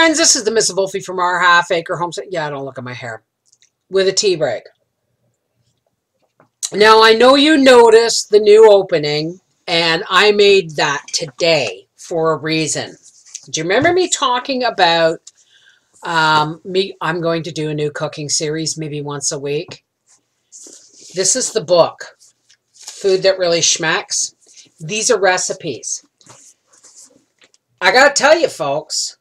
friends, this is the Miss Wolfie from our Half Acre Homestead. Yeah, don't look at my hair. With a tea break. Now, I know you noticed the new opening, and I made that today for a reason. Do you remember me talking about I'm going to do a new cooking series maybe once a week? This is the book, Food That Really Schmecks. These are recipes. I got to tell you, folks,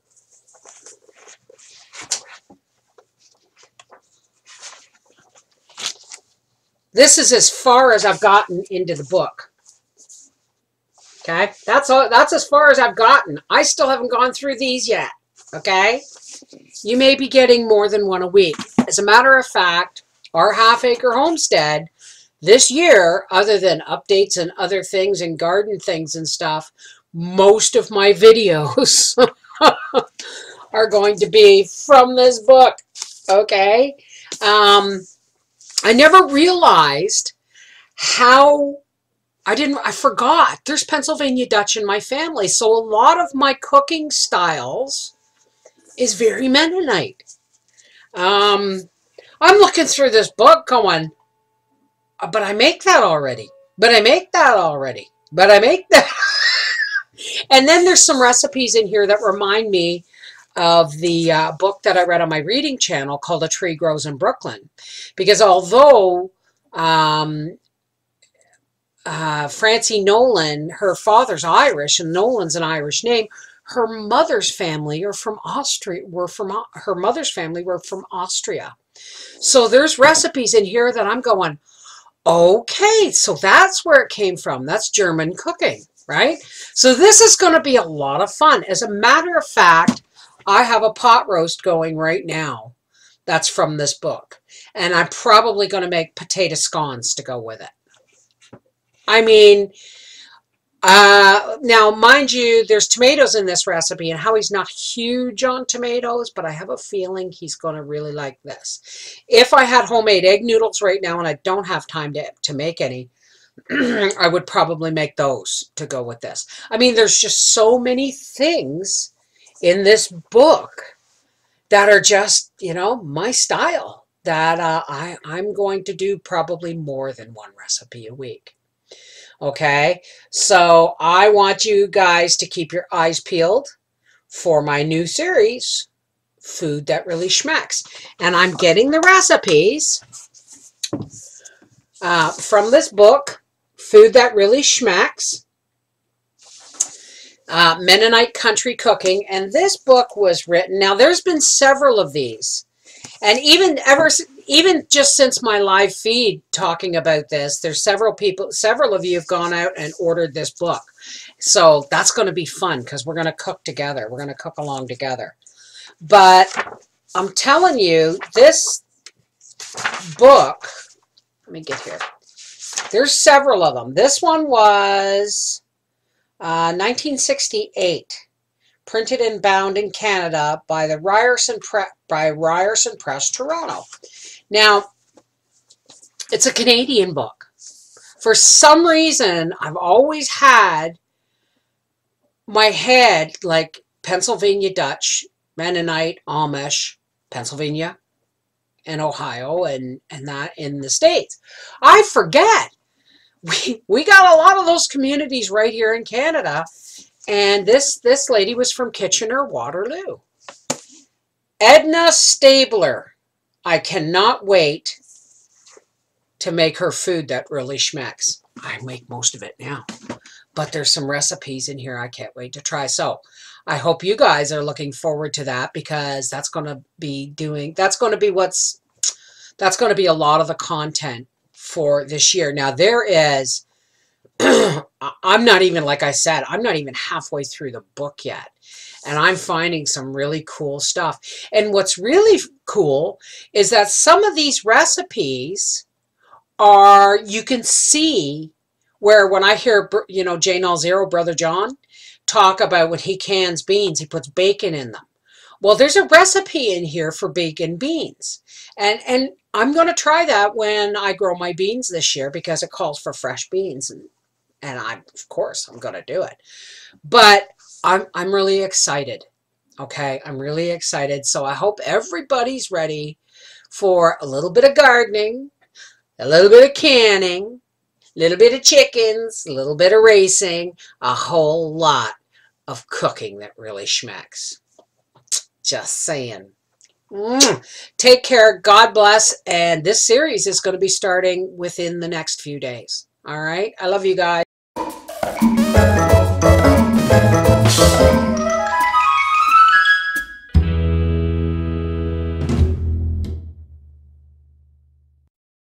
this is as far as I've gotten into the book. Okay? That's as far as I've gotten. I still haven't gone through these yet. Okay? You may be getting more than one a week. As a matter of fact, our Half Acre Homestead this year, other than updates and other things and garden things and stuff, most of my videos are going to be from this book. Okay? I never realized how I forgot there's Pennsylvania Dutch in my family. So a lot of my cooking styles is very Mennonite. I'm looking through this book going, but I make that already. But I make that already. But I make that. And then there's some recipes in here that remind me of the book that I read on my reading channel called A Tree Grows in Brooklyn. Because although Francie Nolan, her father's Irish, and Nolan's an Irish name, her mother's family are from Austria. Her mother's family were from Austria. So there's recipes in here that I'm going, okay, so that's where it came from. That's German cooking, right? So this is going to be a lot of fun. As a matter of fact, I have a pot roast going right now that's from this book. And I'm probably going to make potato scones to go with it. I mean, now, mind you, there's tomatoes in this recipe, and Howie's not huge on tomatoes, but I have a feeling he's going to really like this. If I had homemade egg noodles right now and I don't have time to make any, I would probably make those to go with this. I mean, there's just so many things in this book that are just, you know, my style, that I'm going to do probably more than one recipe a week. Okay, so I want you guys to keep your eyes peeled for my new series, Food That Really Schmecks. And I'm getting the recipes from this book, Food That Really Schmecks, Mennonite Country Cooking. And this book was written, now there's been several of these. And even just since my live feed talking about this, there's several of you have gone out and ordered this book. So that's going to be fun because we're going to cook together. We're going to cook along together. But I'm telling you, this book, let me get here. There's several of them. This one was 1968. Printed and bound in Canada by the Ryerson Press, Toronto. Now, it's a Canadian book. For some reason, I've always had my head like Pennsylvania Dutch, Mennonite, Amish, Pennsylvania, and Ohio, and that in the States. I forget. We got a lot of those communities right here in Canada. And this lady was from Kitchener-Waterloo. Edna Stabler. I cannot wait to make her Food That Really Schmecks. I make most of it now. But there's some recipes in here I can't wait to try. So I hope you guys are looking forward to that, because that's going to be a lot of the content for this year. Now there is, I'm not even, like I said, I'm not even halfway through the book yet. And I'm finding some really cool stuff. And what's really cool is that some of these recipes are, you can see where when I hear, you know, J0 Brother John talk about when he cans beans, he puts bacon in them. Well, there's a recipe in here for bacon beans. And I'm going to try that when I grow my beans this year, because it calls for fresh beans. And of course, I'm going to do it. But I'm really excited. Okay, I'm really excited. So I hope everybody's ready for a little bit of gardening, a little bit of canning, a little bit of chickens, a little bit of racing, a whole lot of cooking that really schmecks. Just saying. Take care. God bless. And this series is going to be starting within the next few days. All right. I love you guys.